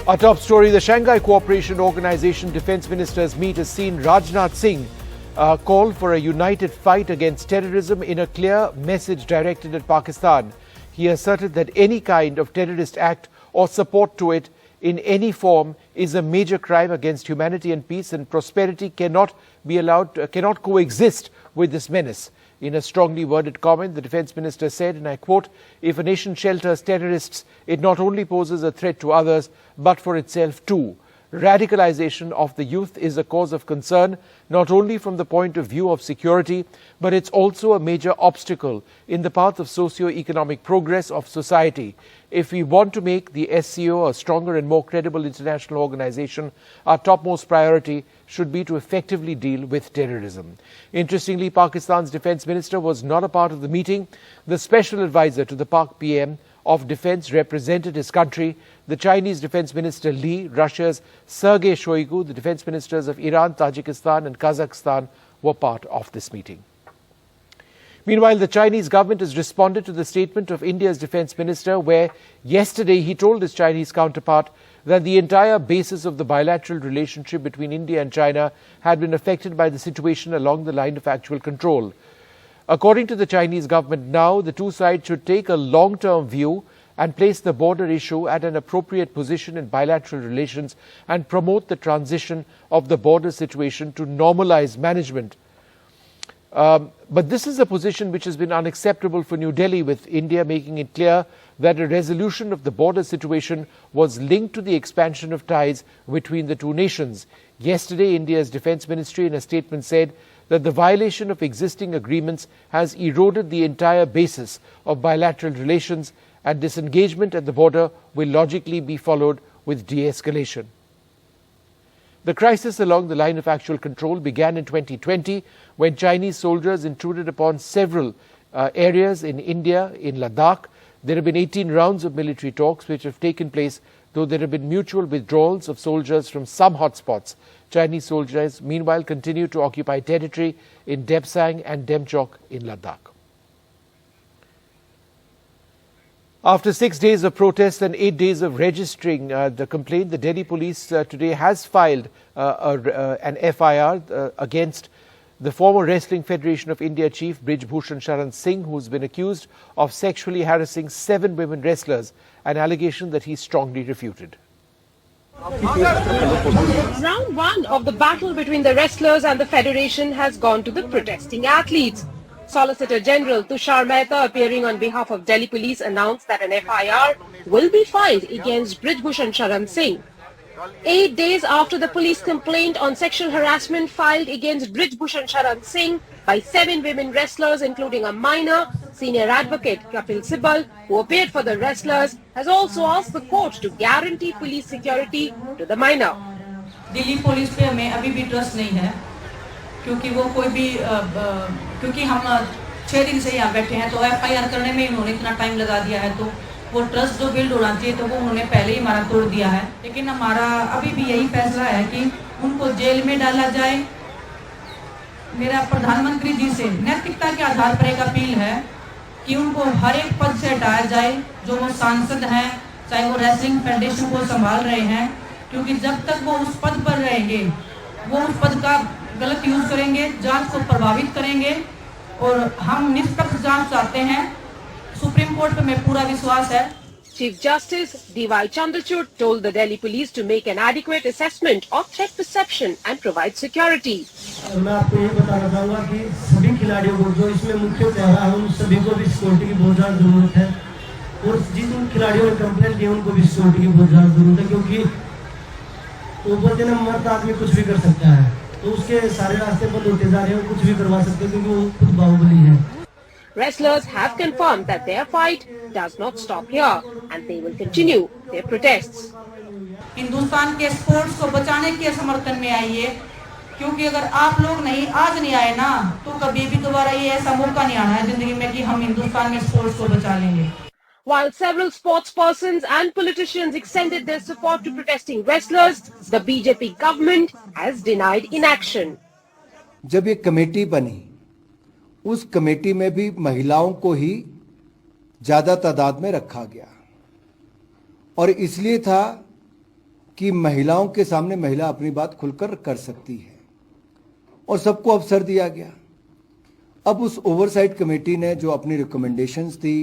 Our top story, the Shanghai Cooperation Organization Defense Ministers meet has seen Rajnath Singh call for a united fight against terrorism in a clear message directed at Pakistan. He asserted that any kind of terrorist act or support to it in any form is a major crime against humanity and peace, and prosperity cannot coexist with this menace. In a strongly worded comment, the defense minister said, and I quote, "If a nation shelters terrorists, it not only poses a threat to others, but for itself too. Radicalization of the youth is a cause of concern, not only from the point of view of security, but it's also a major obstacle in the path of socio-economic progress of society. If we want to make the SCO a stronger and more credible international organization, our topmost priority should be to effectively deal with terrorism." Interestingly, Pakistan's defense minister was not a part of the meeting. The special advisor to the Pak PM of Defense represented his country. The Chinese Defense Minister Li, Russia's Sergei Shoigu, the defense ministers of Iran, Tajikistan and Kazakhstan were part of this meeting. Meanwhile, the Chinese government has responded to the statement of India's defense minister, where yesterday he told his Chinese counterpart that the entire basis of the bilateral relationship between India and China had been affected by the situation along the line of actual control. According to the Chinese government, now the two sides should take a long-term view and place the border issue at an appropriate position in bilateral relations and promote the transition of the border situation to normalised management. But this is a position which has been unacceptable for New Delhi, with India making it clear that a resolution of the border situation was linked to the expansion of ties between the two nations. Yesterday, India's Defence Ministry in a statement said that the violation of existing agreements has eroded the entire basis of bilateral relations, and disengagement at the border will logically be followed with de-escalation. The crisis along the line of actual control began in 2020 when Chinese soldiers intruded upon several areas in India, in Ladakh. There have been 18 rounds of military talks which have taken place, though there have been mutual withdrawals of soldiers from some hotspots. Chinese soldiers, meanwhile, continue to occupy territory in Depsang and Demchok in Ladakh. After 6 days of protest and 8 days of registering the complaint, the Delhi police today has filed an FIR against the former Wrestling Federation of India chief Brij Bhushan Sharan Singh, who's been accused of sexually harassing 7 women wrestlers, an allegation that he strongly refuted. Round 1 of the battle between the wrestlers and the federation has gone to the protesting athletes. Solicitor General Tushar Mehta, appearing on behalf of Delhi Police, announced that an FIR will be filed against Brij Bhushan Sharan Singh. 8 days after the police complaint on sexual harassment filed against Brij Bhushan Sharan Singh by 7 women wrestlers, including a minor, senior advocate Kapil Sibal, who appeared for the wrestlers, has also asked the court to guarantee police security to the minor. Delhi police पे हमें अभी भी trust नहीं है, क्योंकि वो कोई भी क्योंकि हम 6 दिन से यहाँ बैठे हैं, तो FIR करने में इन्होंने इतना टाइम लगा दिया है, तो वो ट्रस्ट जो बिल्ड होना चाहिए तो वो उन्होंने पहले ही हमारा तोड़ दिया है। लेकिन हमारा अभी भी यही फैसला है कि उनको जेल में डाला जाए। मेरा प्रधानमंत्री जी से नैतिकता के आधार पर एक अपील है कि उनको हर एक पद से हटाया जाए, जो वो सांसद हैं, चाहे वो रेसलिंग फेडरेशन को संभाल रहे हैं, क्योंकि जब तक वो उस पद पर रहेंगे, वो उस पद का गलत यूज करेंगे, जांच को प्रभावित करेंगे, और हम निष्पक्ष जांच चाहते हैं। सुप्रीम कोर्ट पे मैं पूरा विश्वास है। Chief Justice D.Y. Chandrachud told the Delhi Police to make an adequate assessment of threat perception and provide security. मैं आपको ये बताना चाहूँगा कि सभी खिलाड़ियों को, जो इसमें मुख्य चेहरा है, उन सभी को भी सिक्योरिटी की बहुत ज़्यादा जरूरत है, और जिन खिलाड़ियों ने कंप्लेंट की उनको भी सिक्योरिटी की बहुत ज़्यादा जरूरत है, क्योंकि वो बोलते हैं मर्द आदमी कुछ भी कर सकता है, तो उसके सारे रास्ते बंद होते जा रहे हैं, कुछ भी करवा सकते हैं, क्योंकि वो खुद बाहुबली है। Wrestlers have confirmed that their fight does not stop here and they will continue their protests. Hindustan के स्पोर्ट्स को बचाने के समर्थन में आइए, क्योंकि अगर आप लोग नहीं आज नहीं आए ना, तो कभी भी दोबारा ये ऐसा मौका नहीं आना है जिंदगी में कि हम हिंदुस्तान के स्पोर्ट्स को बचा लेंगे। While several sportspersons and politicians extended their support to protesting wrestlers, the BJP government has denied inaction. जब ये कमेटी बनी, उस कमेटी में भी महिलाओं को ही ज्यादा तादाद में रखा गया, और इसलिए था कि महिलाओं के सामने महिला अपनी बात खुलकर कर सकती है और सबको अवसर दिया गया। अब उस ओवरसाइट कमेटी ने जो अपनी रिकमेंडेशंस दी,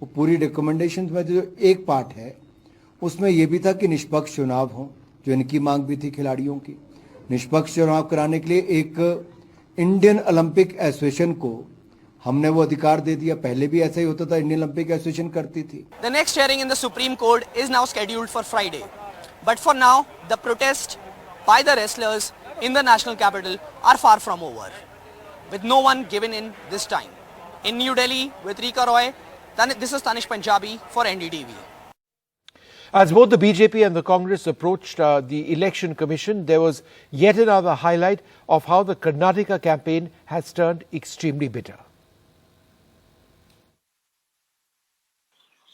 वो पूरी रिकमेंडेशंस में जो एक पार्ट है उसमें यह भी था कि निष्पक्ष चुनाव हो, जो इनकी मांग भी थी खिलाड़ियों की। निष्पक्ष चुनाव कराने के लिए एक इंडियन ओलंपिक एसोसिएशन को हमने वो अधिकार दे दिया। पहले भी ऐसा ही होता था, इंडियन ओलंपिक एसोसिएशन करती थी। The next hearing in the Supreme Court is now scheduled for Friday. But for now, the protests by the wrestlers in the national capital are far from over, with no one given in this time. In New Delhi with Rika Roy, this is Tanish Punjabi for NDTV. As both the BJP and the Congress approached the Election Commission, there was yet another highlight of how the Karnataka campaign has turned extremely bitter.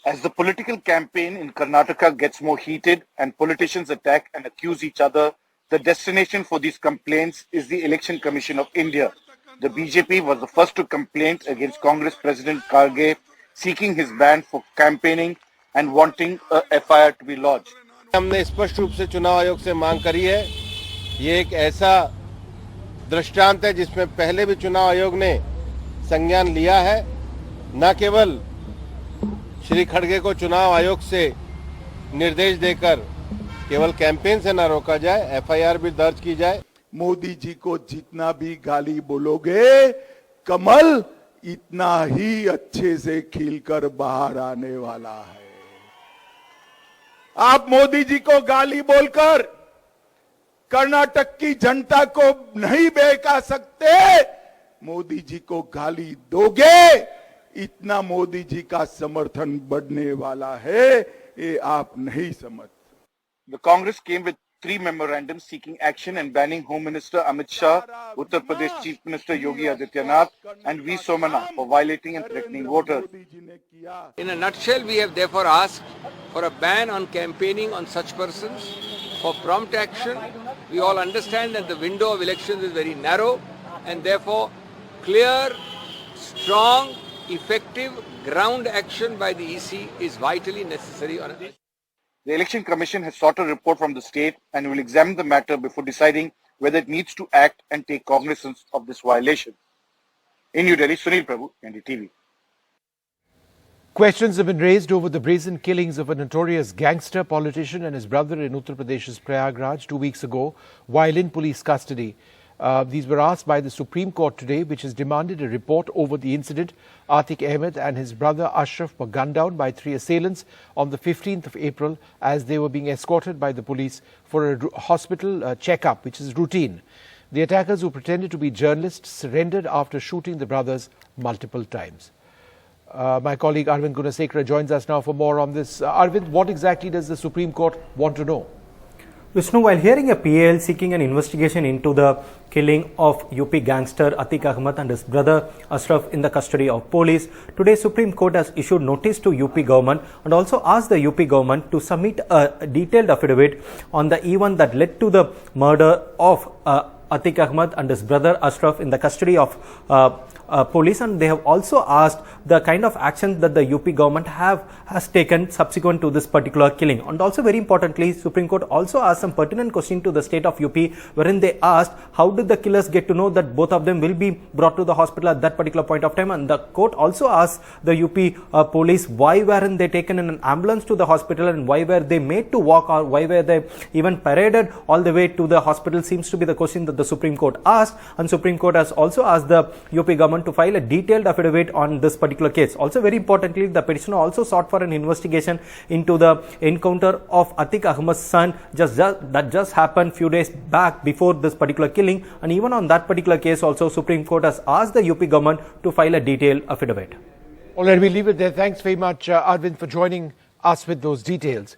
As the political campaign in Karnataka gets more heated and politicians attack and accuse each other, the destination for these complaints is the Election Commission of India. The BJP was the first to complain against Congress President Kharge, seeking his ban for campaigning and wanting a FIR to be lodged. हमने स्पष्ट रूप से चुनाव आयोग से मांग करी है। ये एक ऐसा दृष्टांत है जिसमें पहले भी चुनाव आयोग ने संज्ञान लिया है। न केवल श्री खड़गे को चुनाव आयोग से निर्देश देकर केवल कैंपेन से न रोका जाए, FIR भी दर्ज की जाए। मोदी जी को जितना भी गाली बोलोगे, कमल इतना ही अच्छे से खिलकर बाहर आने वाला है। आप मोदी जी को गाली बोलकर कर्नाटक की जनता को नहीं बहका सकते। मोदी जी को गाली दोगे, इतना मोदी जी का समर्थन बढ़ने वाला है, ये आप नहीं समझ। The Congress came with 3 memorandums seeking action and banning Home Minister Amit Shah, Uttar Pradesh Chief Minister Yogi Adityanath and V. Somana for violating and threatening voters. In a nutshell, we have therefore asked for a ban on campaigning on such persons, for prompt action. We all understand that the window of elections is very narrow and therefore clear, strong, effective ground action by the EC is vitally necessary. The Election Commission has sought a report from the state and will examine the matter before deciding whether it needs to act and take cognizance of this violation. In New Delhi, Sunil Prabhu, NDTV. Questions have been raised over the brazen killings of a notorious gangster politician and his brother in Uttar Pradesh's Prayagraj 2 weeks ago while in police custody. These were asked by the Supreme Court today, which has demanded a report over the incident. Atiq Ahmed and his brother Ashraf were gunned down by 3 assailants on the 15th of April as they were being escorted by the police for a hospital checkup, which is routine. The attackers, who pretended to be journalists, surrendered after shooting the brothers multiple times. My colleague Arvind Gunasekara joins us now for more on this. Arvind, what exactly does the Supreme Court want to know? Vishnu, while hearing a PAL seeking an investigation into the killing of UP gangster Atiq Ahmed and his brother Ashraf in the custody of police, today Supreme Court has issued notice to UP government and also asked the UP government to submit a detailed affidavit on the event that led to the murder of Atiq Ahmed and his brother Ashraf in the custody of police, and they have also asked the kind of action that the UP government has taken subsequent to this particular killing. And also, very importantly, Supreme Court also asked some pertinent question to the state of UP, wherein they asked how did the killers get to know that both of them will be brought to the hospital at that particular point of time. And the court also asked the UP police why weren't they taken in an ambulance to the hospital and why were they made to walk, or why were they even paraded all the way to the hospital, seems to be the question that the Supreme Court asked. And Supreme Court has also asked the UP government to file a detailed affidavit on this particular case. Also, very importantly, the petitioner also sought for an investigation into the encounter of Atiq Ahmed's son that just happened few days back before this particular killing, and even on that particular case also Supreme Court has asked the UP government to file a detailed affidavit. All right, we'll leave it there. Thanks very much, Arvind, for joining us with those details.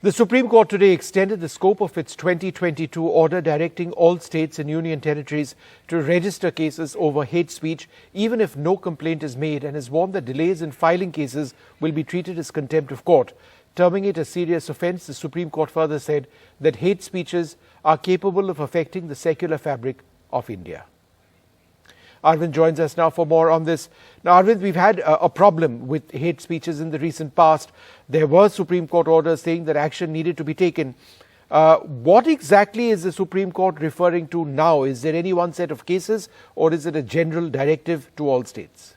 The Supreme Court today extended the scope of its 2022 order directing all states and union territories to register cases over hate speech, even if no complaint is made, and has warned that delays in filing cases will be treated as contempt of court. Terming it a serious offence, the Supreme Court further said that hate speeches are capable of affecting the secular fabric of India. Arvind joins us now for more on this. Now, Arvind, we've had a problem with hate speeches in the recent past. There were Supreme Court orders saying that action needed to be taken. What exactly is the Supreme Court referring to now? Is there any one set of cases, or is it a general directive to all states?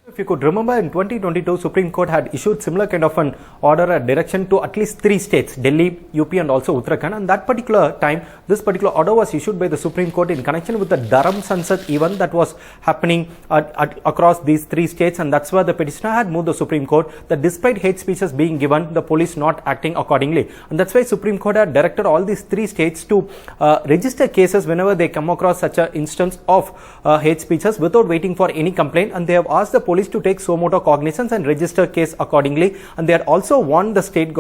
If you could remember, in 2022, Supreme Court had issued similar kind of an order, a direction to at least 3 states, Delhi, UP and also Uttarakhand. And that particular time, this particular order was issued by the Supreme Court in connection with the Dharam Sansad event that was happening across these 3 states. And that's where the petitioner had moved the Supreme Court that despite hate speeches being given, the police not acting accordingly. And that's why Supreme Court had directed all these 3 states to register cases whenever they come across such an instance of hate speeches without waiting for any complaint. And they have asked the police to take suo motu cognizance and register case accordingly. And they had also warned the state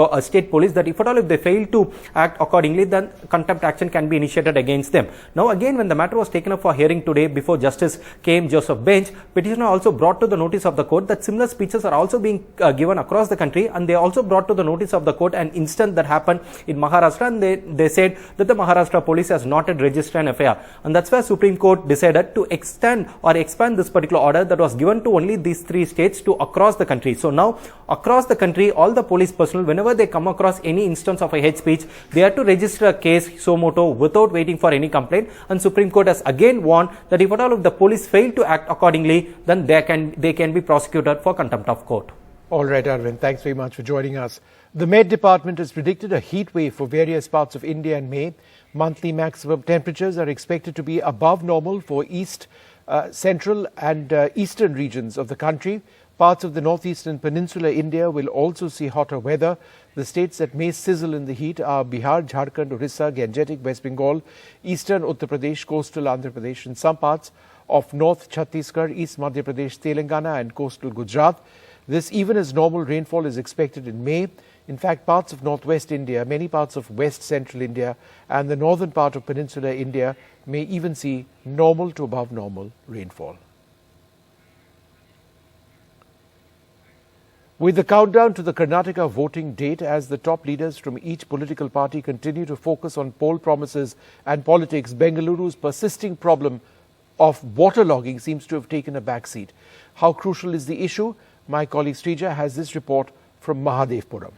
police that if at all if they fail to act accordingly, then contempt action can be initiated against them. Now again, when the matter was taken up for hearing today before Justice K.M. Joseph bench, petitioner also brought to the notice of the court that similar speeches are also being given across the country, and they also brought to the notice of the court an incident that happened in Maharashtra, and they said that the Maharashtra police has not yet registered an FIR. And that's where Supreme Court decided to extend or expand this particular order that was given to only these 3 states to across the country. So now across the country, all the police personnel, whenever they come across any instance of a hate speech, they have to register a case suo motu without waiting for any complaint. And Supreme Court has again warned that if at all if the police fail to act accordingly, then they can be prosecuted for contempt of court. All right, Arvind, thanks very much for joining us. The Met Department has predicted a heat wave for various parts of India in May. Monthly maximum temperatures are expected to be above normal for east, central and eastern regions of the country. Parts of the northeastern peninsular India will also see hotter weather. The states that may sizzle in the heat are Bihar, Jharkhand, Orissa, Gangetic, West Bengal, eastern Uttar Pradesh, coastal Andhra Pradesh, and some parts of North Chhattisgarh, East Madhya Pradesh, Telangana, and coastal Gujarat. This even as normal rainfall is expected in May. In fact, parts of northwest India, many parts of west central India, and the northern part of peninsular India may even see normal to above normal rainfall. With the countdown to the Karnataka voting date, as the top leaders from each political party continue to focus on poll promises and politics, Bengaluru's persisting problem of waterlogging seems to have taken a backseat. How crucial is the issue? My colleague Srija has this report from Mahadevpuram.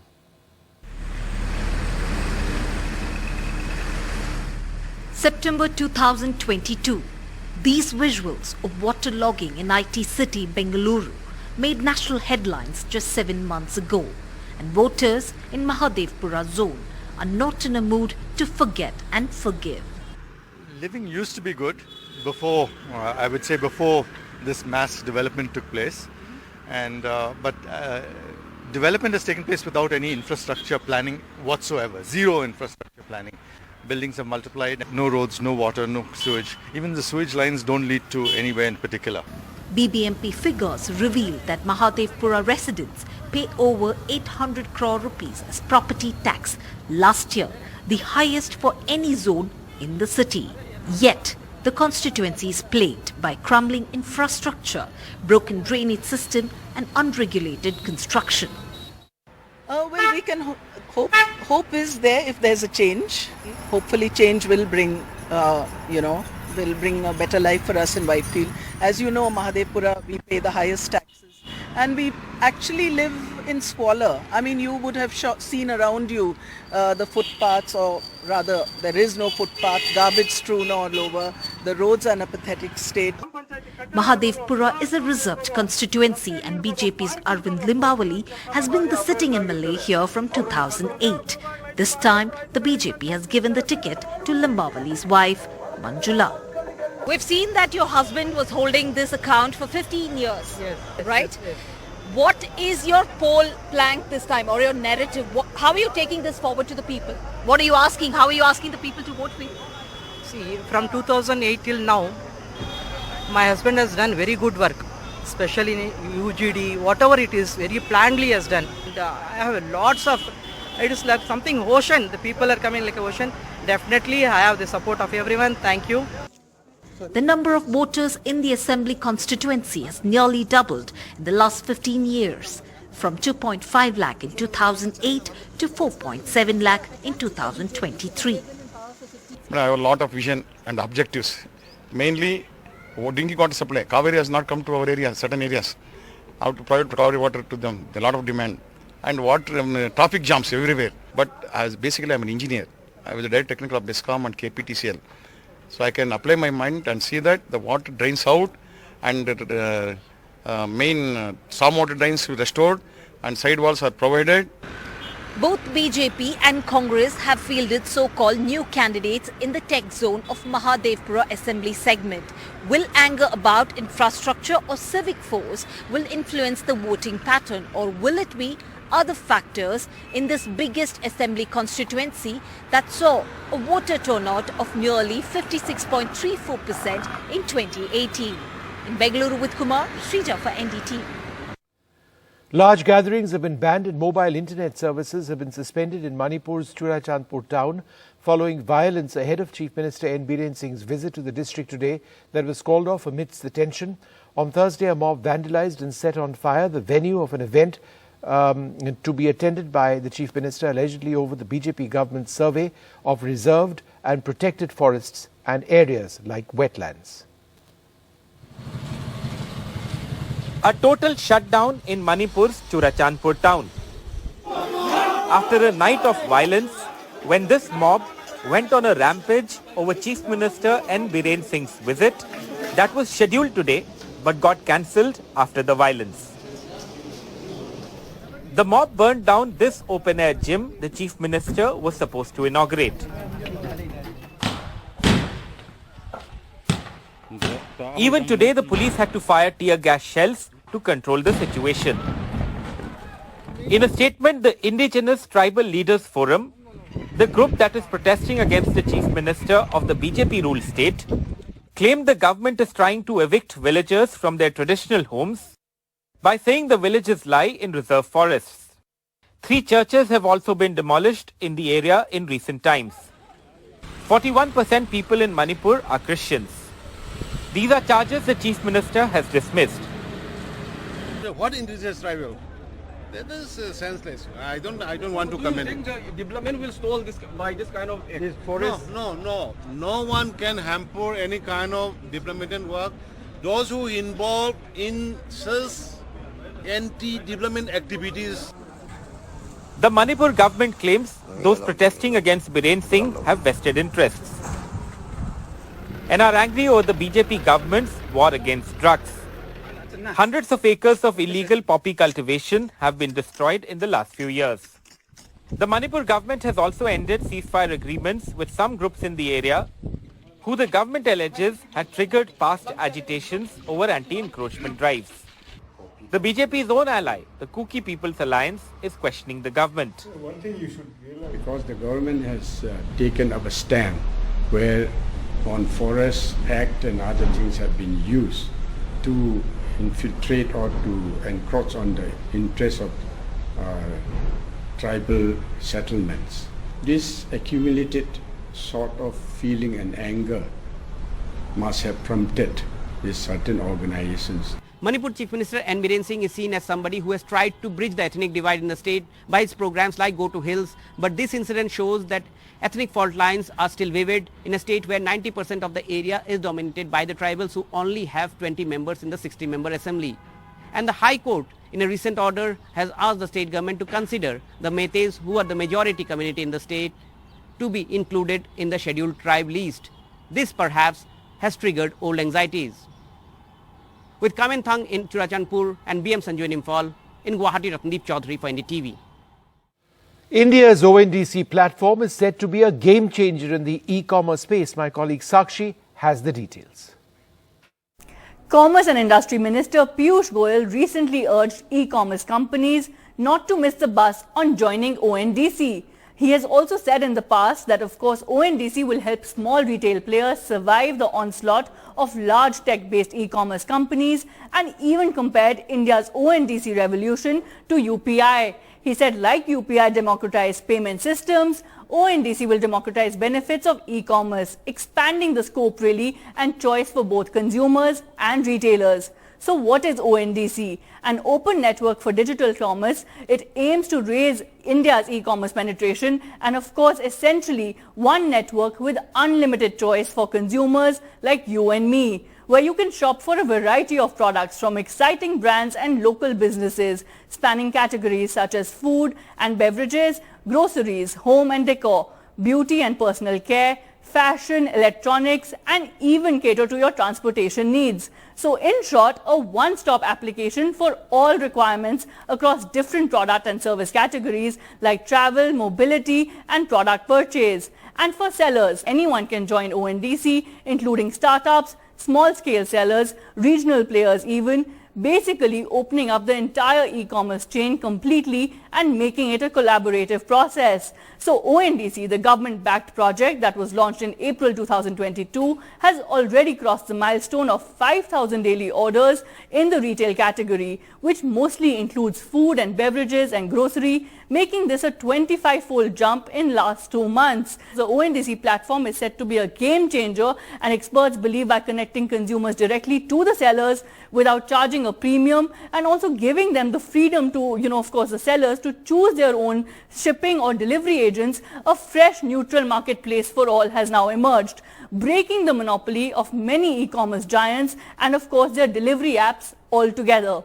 September 2022. These visuals of waterlogging in IT city Bengaluru made national headlines just 7 months ago, and voters in Mahadevpura zone are not in a mood to forget and forgive. Living used to be good before, I would say before this mass development took place, and but development has taken place without any infrastructure planning whatsoever, zero infrastructure planning. Buildings have multiplied, no roads, no water, no sewage. Even the sewage lines don't lead to anywhere in particular. BBMP figures reveal that Mahadevpura residents pay over 800 crore rupees as property tax last year, the highest for any zone in the city. Yet, the constituency is plagued by crumbling infrastructure, broken drainage system and unregulated construction. Well, we can hope is there if there's a change. Hopefully change will bring, will bring a better life for us in Whitefield. As you know, Mahadevpura, we pay the highest taxes and we actually live in squalor. I mean, you would have seen around you the footpaths, or rather there is no footpath, garbage strewn all over, the roads are in a pathetic state. Mahadevpura is a reserved constituency and BJP's Arvind Limbawali has been the sitting MLA here from 2008. This time, the BJP has given the ticket to Limbawali's wife, Manjula. We've seen that your husband was holding this account for 15 years, yes, right? Yes. What is your poll plank this time, or your narrative? How are you taking this forward to the people? What are you asking? How are you asking the people to vote for you? See, from 2008 till now, my husband has done very good work, especially in UGD, whatever it is, very plannedly has done. And, I have lots of, it is like something ocean, the people are coming like an ocean. Definitely, I have the support of everyone. Thank you. The number of voters in the Assembly constituency has nearly doubled in the last 15 years, from 2.5 lakh in 2008 to 4.7 lakh in 2023. I have a lot of vision and objectives. Mainly, drinking water supply. Kaveri has not come to our area, certain areas. How to provide Kaveri water to them, a lot of demand. And water, traffic jams everywhere. But basically I'm an engineer. I was the director technical of DISCOM and KPTCL. So I can apply my mind and see that the water drains out and main stormwater drains are restored and side walls are provided. Both BJP and Congress have fielded so-called new candidates in the tech zone of Mahadevpura Assembly segment. Will anger about infrastructure or civic force will influence the voting pattern, or will it be other factors in this biggest assembly constituency that saw a voter turnout of nearly 56.34% in 2018? In Bengaluru with Kumar, Srija for NDTV. Large gatherings have been banned and mobile internet services have been suspended in Manipur's Churachandpur town following violence ahead of Chief Minister N. Biren Singh's visit to the district today that was called off amidst the tension. On Thursday, a mob vandalized and set on fire the venue of an event to be attended by the Chief Minister, allegedly over the BJP government's survey of reserved and protected forests and areas like wetlands. A total shutdown in Manipur's Churachandpur town. After a night of violence, when this mob went on a rampage over Chief Minister N. Biren Singh's visit that was scheduled today but got cancelled after the violence. The mob burned down this open-air gym the Chief Minister was supposed to inaugurate. Even today, the police had to fire tear gas shells to control the situation. In a statement, the Indigenous Tribal Leaders Forum, the group that is protesting against the Chief Minister of the BJP-ruled state, claimed the government is trying to evict villagers from their traditional homes by saying the villages lie in reserve forests. 3 churches have also been demolished in the area in recent times. 41% people in Manipur are Christians. These are charges the Chief Minister has dismissed. What indigenous tribal? That is senseless. I don't want to comment. Do you think the development will stall this by this kind of forest? No. No one can hamper any kind of development work. Those who involved in such anti-development activities. The Manipur government claims those protesting against Biren Singh have vested interests and are angry over the BJP government's war against drugs. Hundreds of acres of illegal poppy cultivation have been destroyed in the last few years. The Manipur government has also ended ceasefire agreements with some groups in the area who the government alleges had triggered past agitations over anti-encroachment drives. The BJP's own ally, the Kuki People's Alliance, is questioning the government. One thing you should realize, because the government has taken up a stand where on Forest Act and other things have been used to infiltrate or to encroach on the interests of tribal settlements. This accumulated sort of feeling and anger must have prompted these certain organizations. Manipur Chief Minister N. Biren Singh is seen as somebody who has tried to bridge the ethnic divide in the state by his programs like Go to Hills, but this incident shows that ethnic fault lines are still vivid in a state where 90% of the area is dominated by the tribals who only have 20 members in the 60-member assembly. And the High Court in a recent order has asked the state government to consider the Meiteis, who are the majority community in the state, to be included in the scheduled tribe list. This perhaps has triggered old anxieties. With Kamen Thang in Churachandpur and BM Sanju in Imphal, in Guwahati, Ratndeep Chaudhary for NDTV. India's ONDC platform is said to be a game changer in the e-commerce space. My colleague Sakshi has the details. Commerce and Industry Minister Piyush Goyal recently urged e-commerce companies not to miss the bus on joining ONDC. He has also said in the past that, of course, ONDC will help small retail players survive the onslaught of large tech-based e-commerce companies, and even compared India's ONDC revolution to UPI. He said, like UPI democratized payment systems, ONDC will democratize benefits of e-commerce, expanding the scope really and choice for both consumers and retailers. So what is ONDC? An open network for digital commerce. It aims to raise India's e-commerce penetration and, of course, essentially one network with unlimited choice for consumers like you and me, where you can shop for a variety of products from exciting brands and local businesses, spanning categories such as food and beverages, groceries, home and decor, beauty and personal care, fashion, electronics, and even cater to your transportation needs. So in short, a one-stop application for all requirements across different product and service categories like travel, mobility, and product purchase. And for sellers, anyone can join ONDC, including startups, small-scale sellers, regional players even, basically opening up the entire e-commerce chain completely and making it a collaborative process. So ONDC, the government-backed project that was launched in April 2022, has already crossed the milestone of 5,000 daily orders in the retail category, which mostly includes food and beverages and grocery, making this a 25-fold jump in last 2 months. The ONDC platform is said to be a game changer, and experts believe by connecting consumers directly to the sellers without charging a premium and also giving them the freedom to, of course, the sellers to choose their own shipping or delivery agents, a fresh neutral marketplace for all has now emerged, breaking the monopoly of many e-commerce giants and, of course, their delivery apps altogether.